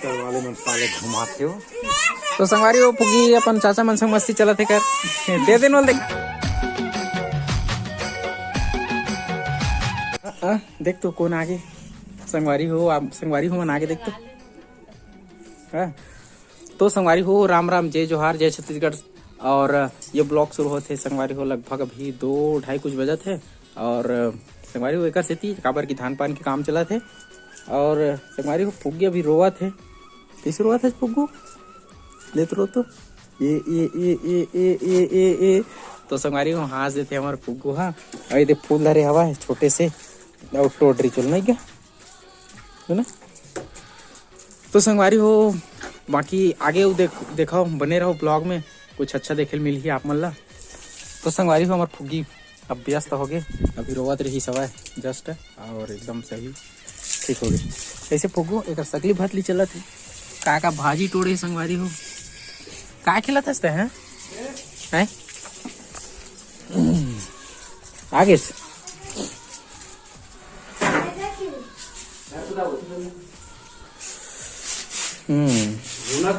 वाले मन साले घुमाते हो। तो संगवारी वो पुगी अपन चाचा मन संग मस्ती चला थे कर दे देन वाल देख तो कौन आगे संगवारी हो आप संगवारी हो मन आगे देख तो संगवारी हो राम राम जय जोहार जय छत्तीसगढ़। और ये ब्लॉग शुरू होते संगवारी हो लगभग अभी 2-2:30 कुछ बजे थे और संगवारी हो एक सेती काबर की धान पान के काम चला थे और संगवारी को फुग्गी अभी रोआ थे। कैसे रोआ था फुग्गू ले तो रो तो ए तो संगवारी को हंस देते हमारे फुग्गू। हाँ अरे दे फूल धरे हवा है छोटे से और टोटरी चल नहीं क्या है ना। तो संगवारी हो बाकी आगे देखो बने रहो ब्लॉग में कुछ अच्छा देखे मिल ही आप मन ला। तो संगवारी हो हमारे फुग्गी अब व्यस्त हो गए अभी रोवत रही सवाए जस्ट और एकदम सही ठीक हो गई। ऐसे फुग्गू एक सकली भात ली चला थी का भाजी टोड़े संगवारी हो का खिला था हैं आगे से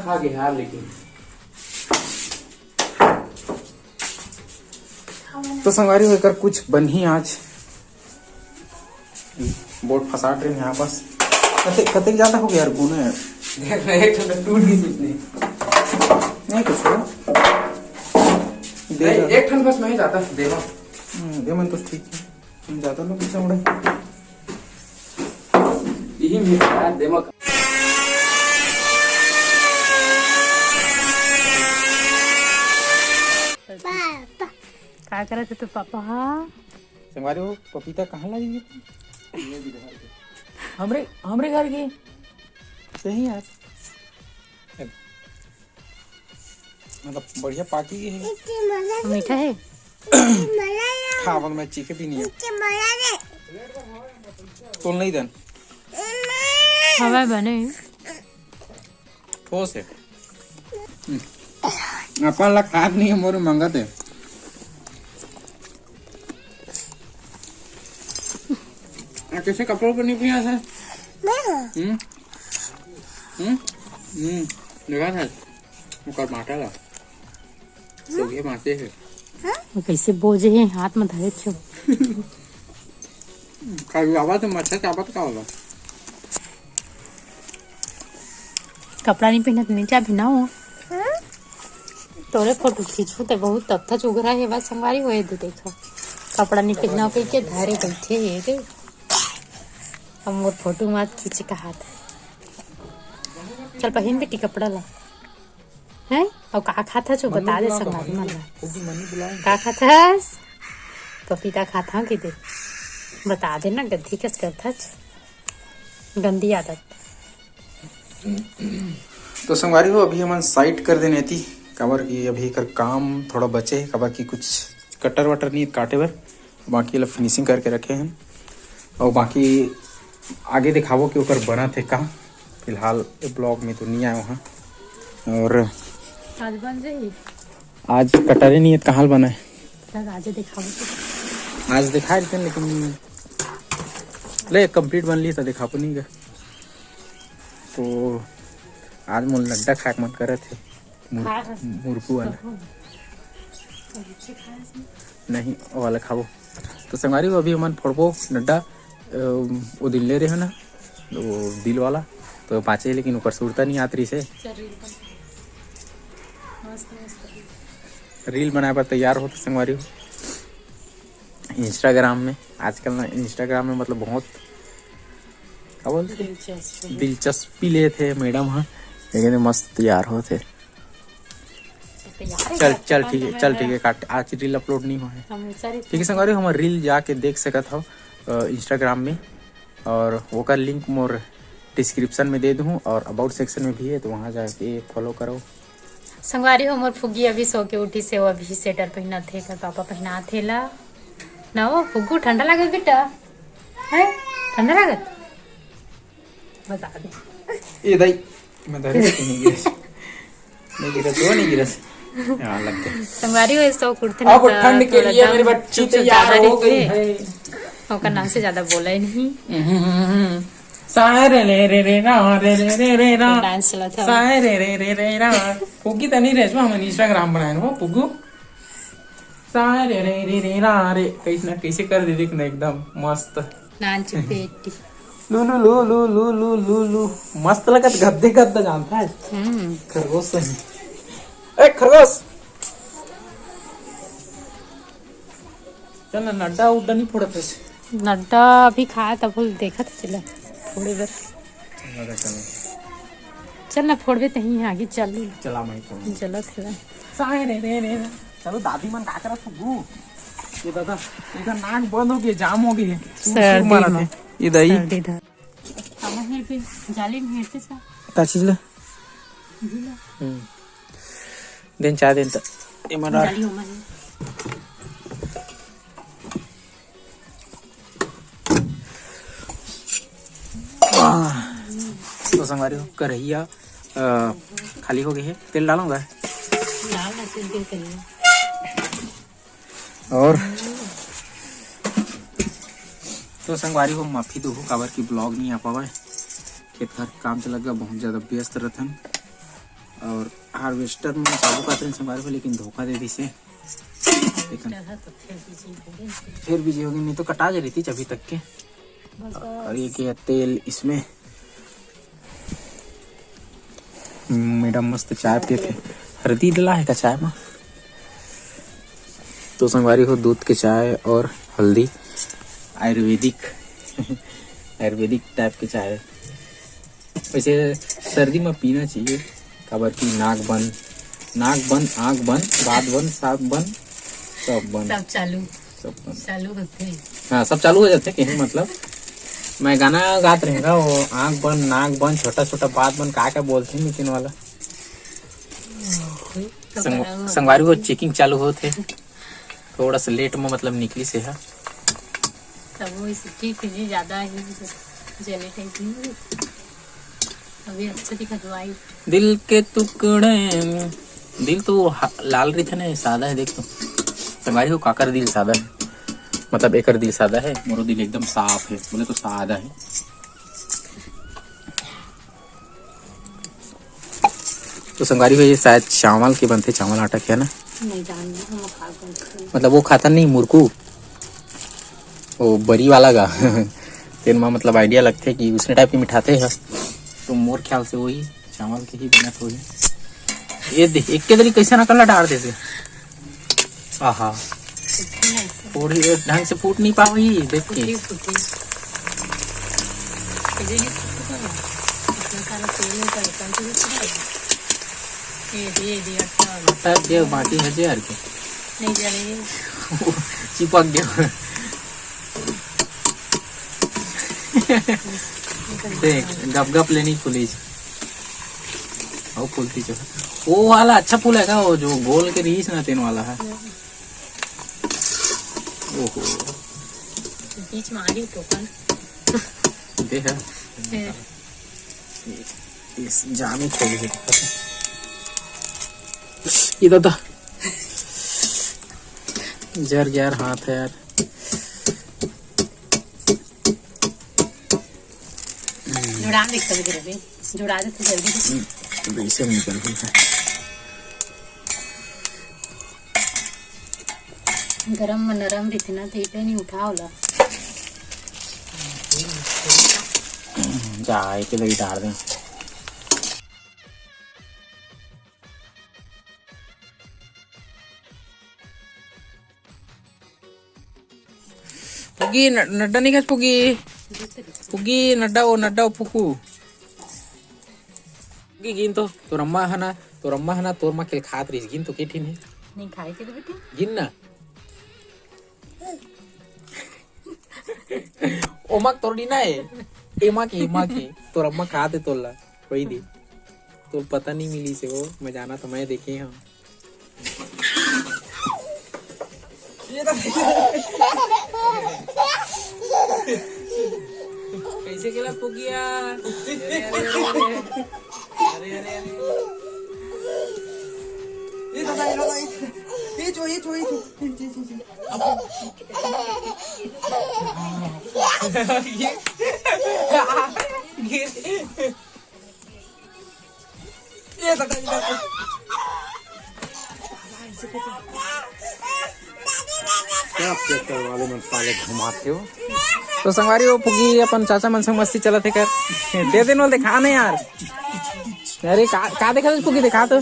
खा गए यार लेकिन तो संगवारी होकर कुछ बन ही आज बोर्ड फसाट रहे यहाँ पास कते ज्यादा हो गया यार गुने एक टूट गई नहीं कुछ एक ठन बस मैं जाता दे मन तो ठीक है जाता ना पीछे उड़े यही मेरा दिमाग क्या कर रहे थे तो पापा। संगवारी हो पपीता कहाँ लगी हमरे घर की सही यार मतलब बढ़िया पाकी है मीठा है हाँ मतलब मैं चीखे भी नहीं है तो नहीं देन हवा बने ठोस है अपन ला खाद नहीं है मोर मंगत है कैसे कपड़ों पर नहीं पिया है देखा था मुकर माटा ला सोगे माटे है कैसे बोझे हैं हाथ में धरे छो कभी आवा तो मच्छर चापत का होगा कपड़ा नहीं पहना तो नीचे भी ना हो तोरे फोटो खींचू तो बहुत तत्था चुग रहा है बस संगवारी हुए दे देखो कपड़ा नहीं पहना कह के धारे बैठे है दे हम मोर फोटो मत खींच का हाथ चल पहन बेटी कपड़ा ला है और का खाता छो बता दे संगवारी मन का खाता पपीता खाता कि दे बता देना गद्दी कस करता गंदी आदत। तो संगवारी हो अभी हम साइड कर देने थी कवर की अभी कर काम थोड़ा बचे कवर की कुछ कटर वटर नहीं काटे बर बाकी ला फिनिशिंग करके रखे हैं और बाकी आगे दिखावो कि ऊपर बना थे कहाँ फिलहाल ब्लॉग में तो नहीं आया वहाँ और आज बन जाए आज कटरे नहीं है कहाँ बना है आज दिखाओ आज दिखा देते हैं लेकिन ले कंप्लीट बन ली तो दिखा पो नहीं गया तो आज मोल नड्डा खाक मन करे थे मुर्कू वाला नहीं वाला खाबो। तो संगवारी को अभी मन फोड़बो नड्डा वो दिल ले रहे हो ना वो दिल वाला तो पाचे लेकिन ऊपर सुरता नहीं आती से रील बनाए पर तैयार हो तो संगवारी हो इंस्टाग्राम में आजकल ना इंस्टाग्राम में मतलब बहुत क्या बोलते दिलचस्पी ले थे मैडम हाँ लेकिन मस्त तैयार होते चल ठीक है काट आज रील अपलोड नहीं हुआ है ठीक है संगवारी हमारे रील जाके देख सकत हो इंस्टाग्राम में और वो का लिंक मोर डिस्क्रिप्शन में दे दूँ और अबाउट सेक्शन में भी है तो वहाँ जाके फॉलो करो। संगवारी हो मोर फुग्गी अभी सो के उठी से वो अभी स्वेटर पहना थे कर पापा पहना थे ला ना वो फुग्गू ठंडा लगे बेटा है ठंडा लगत बता दे ये दाई मैं धरे नहीं गिरस नहीं गिरस वो नहीं गिरस यहाँ लग गया संगवारी हो सो कुर्ते अब ठंड के लिए मेरी बच्ची तैयार हो गई है ओका नाम से ज्यादा बोला ही नहीं। सारे रे रे रे रा रे रे रे रे रा डांस चला था। सारे रे रे रे रा पुगी तनी रेशमा हम इंस्टाग्राम बनाए हो पुगू सारे रे रे रे रा रे कैसे ना कैसे कर दे देखना एकदम मस्त नाच बेटी। लू लू लू लू लू लू लू लू मस्त लगत गद्दे गद्दा जानता है खरगोश सही ए खरगोश चल ना नड्डा उड्डा नहीं फोड़ा पैसे नड्डा अभी खाया था बोल देखा था चला थोड़ी बार चल ना फोड़बे तहीं आगे चल चला मैं फोड़ चलत है। सारे रे रे रे चलो दादी मन का करा फुगू ये दादा इधर नाक बंद हो गया जाम हो गई सर्दी में इधर ही सर्दी धर हम हेर पे जाली में हेरते सा का चीज ले दिन चार दिन तक ये मरा जाली होमा है। तो संगवारी हो करहिया खाली हो गई है तेल डालूंगा लाल ना तेल दे करिए और तो संगवारी हो माफी दो काबर की ब्लॉग नहीं आ पावा खेत घर काम से लगा बहुत ज्यादा व्यस्त रहथन और हार्वेस्टर में चालू करते हैं संगवारी हो लेकिन धोखा दे दी से फिर बिजी हो गई नहीं तो कटा जा रही थी अभी तक के। और ये क्या तेल इसमें मैडम मस्त चाय पिए थे हल्दी डला है का चाय में तो संगवारी हो दूध के चाय और हल्दी आयुर्वेदिक आयुर्वेदिक टाइप के चाय वैसे सर्दी में पीना चाहिए खबर की नाक बंद आँख बंद बात बंद साथ बंद सब बंद सब बंद चालू होते हैं। हाँ सब चालू हो जाते कहीं मतलब मैं गाना गात रहेगा वो आँख बंद नाक बंद छोटा छोटा बात बंद क्या बोलते हैं नितिन वाला संगवारी को चेकिंग चालू होते थोड़ा सा लेट में मतलब निकली से है तब वो इसकी फिजी ज्यादा ही जले टाइप नहीं अभी अच्छा दिखा दवाई दिल के टुकड़े दिल तो लाल रही था ना सादा है देख तो संगवारी को काकर दिल सादा है मतलब एक दिल सादा है मोरो दिल एकदम साफ है बोले तो सादा है। तो संगवारी को ये शायद चावल के बनते चावल आटा क्या ना नहीं जानना हम खा कर मतलब वो खाता नहीं मुर्कू वो बरी वाला का तेल में मतलब आइडिया लगते कि उसने टाइप के मिठाते हैं तो मोर ख्याल से वही चावल के ही बिना थोड़ी ये देख एक के तरीके कैसे नकल डाल देते आहा थोड़ी ढंग से फूट नहीं पाई देख के देव बाकी है जे यार के नहीं जाने चिपक गया देख गप गप लेनी खुली और फूलती जो वो वाला अच्छा फूल है का वो जो गोल के रीस ना तीन वाला है ओहो बीच में आ रही टोकन देख इस जामी खोली है ये दादा जर गया यार हाथ है यार जुड़ा देख कभी कभी जुड़ा दे तो जल्दी वैसे निकल गई है गरम में नरम रहती ना तो इतना नहीं उठा होला जा के लगी डाल दें पुगी नड्डा नहीं खास पुगी पुगी नड्डा वो पुकू पुगी गिन तो तोर अम्मा है ना तोर माँ के खात रही गिन तो केठी नहीं खाए के बेटी गिन ना ओमा तोड़ी ना है एमा की तोर अम्मा खाते तोला वही दी तो पता नहीं मिली से वो मैं जाना तो मैं देखे हाँ कैसे केला पुगिया अरे क्या पेट्रोल वाले मन साले घुमाते हो। तो संगवारी हो पुगी अपन चाचा मन संग मस्ती चलत है कर दे देन बोलते खा नहीं यार। अरे का देखा पुगी दिखा तो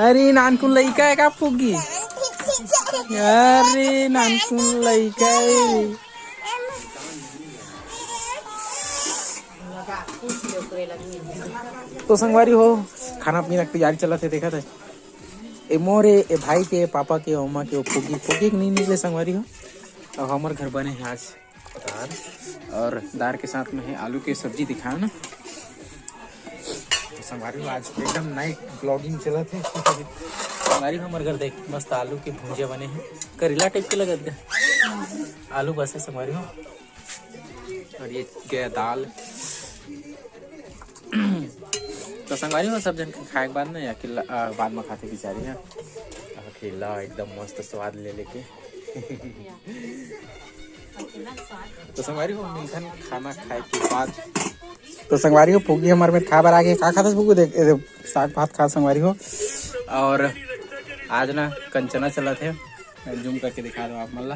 अरे नानकुन लइका है का पुगी। अरे नानकुन लइका है। तो संगवारी हो खाना पीना की तैयारी चला थे देखा था ए मोरे ए भाई के पापा के अम्मा के पुगी पुगी नहीं निकले संगवारी हो। और हमारे घर बने हैं आज दाल और दाल के साथ में है आलू की सब्जी दिखाया ना। तो संगवारी हो आज एकदम नाइट ब्लॉगिंग चला थे। संगवारी हो हमारे घर देख मस्त आलू के भुंजे बने हैं करेला टाइप के लगत गए आलू बस है संगवारी हो। और ये गया दाल। तो संगवारी हो सब जन खाए के बाद ना अकेला बाद में खाते बेचारी है अकेला एकदम मस्त स्वाद ले लेके। तो संगवारी हो मिलखन खाना खाए के बाद तो संगवारी हो पुगी हमारे में खा बार आगे का खाता पुगू देख साग भात खा संगवारी हो। और आज ना कंचना चला थे जूम करके दिखा दो आप मल्ला।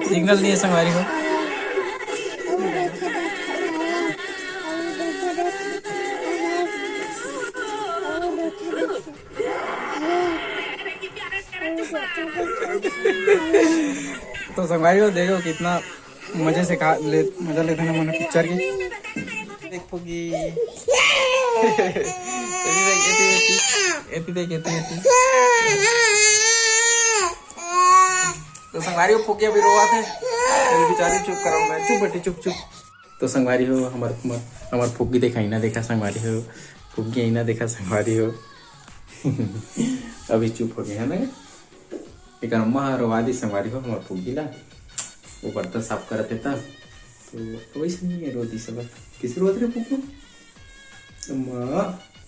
सिग्नल नहीं है संगवारी हो। तो संगवारी हो देखो कितना मजे से मजा लेते हैं मैंने पिक्चर की देख पुगी। तो संगवारी हो पुगी अभी रोआ थे बेचारी चुप करो मैं चुप बेटी चुप चुप। तो संगवारी हो हमार फुग्गी देखा ही ना देखा संगवारी हो फुग्गी ही ना देखा संगवारी हो। अभी चुप हो गया है ना एक अम्मा रोवादी संगवारी हो हमार फुग्गी ला वो बर्तन साफ करते तब तो वैसे नहीं है रोती सब किसी रोत रहे पुप्पू अम्मा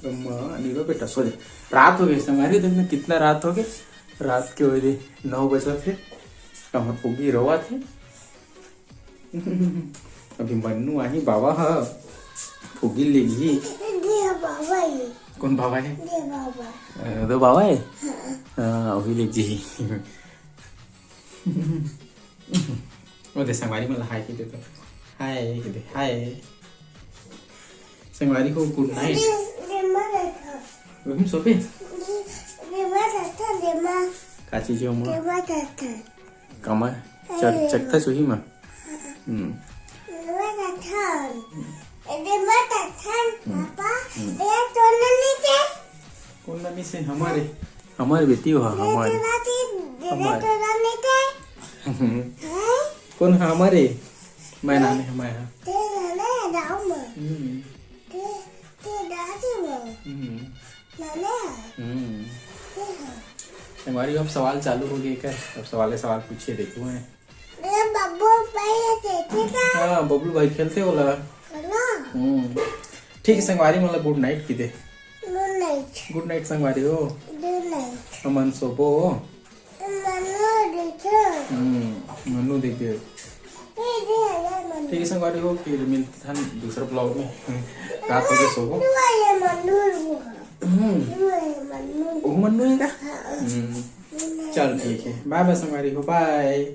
अम्मा नीरो बेटा सो जा। रात हो गई संगवारी देखना कितना रात हो गई रात के बजे 9 बजे थे हमार फुग्गी रोवा थे। अभी मन्नू आई बाबा हा फुग्गी लेगी कौन बाबा है दो बाबा है अभी ले जी। वो दे संगवारी में हाय की देता हाय संगवारी को गुड नाइट हम सोफे का चीज हो मां कमा चकता सुही मां कौन ननी से हमारे बेटी हो हमारे कौन हमारे मैं नाम है हमारा हमारी अब सवाल चालू हो गए क्या अब सवाल पूछिए देखो है। हाँ बबलू भाई खेलते हो लगा ठीक है संगवारी मतलब गुड नाइट की दे गुड नाइट संगवारी हो अमन सोबो मनु देखिए ठीक है संगवारी हो फिर मिलते हैं दूसरे ब्लॉग में रात हो गए सोबो मनु है क्या चल ठीक है बाय बाय संगवारी हो बाय।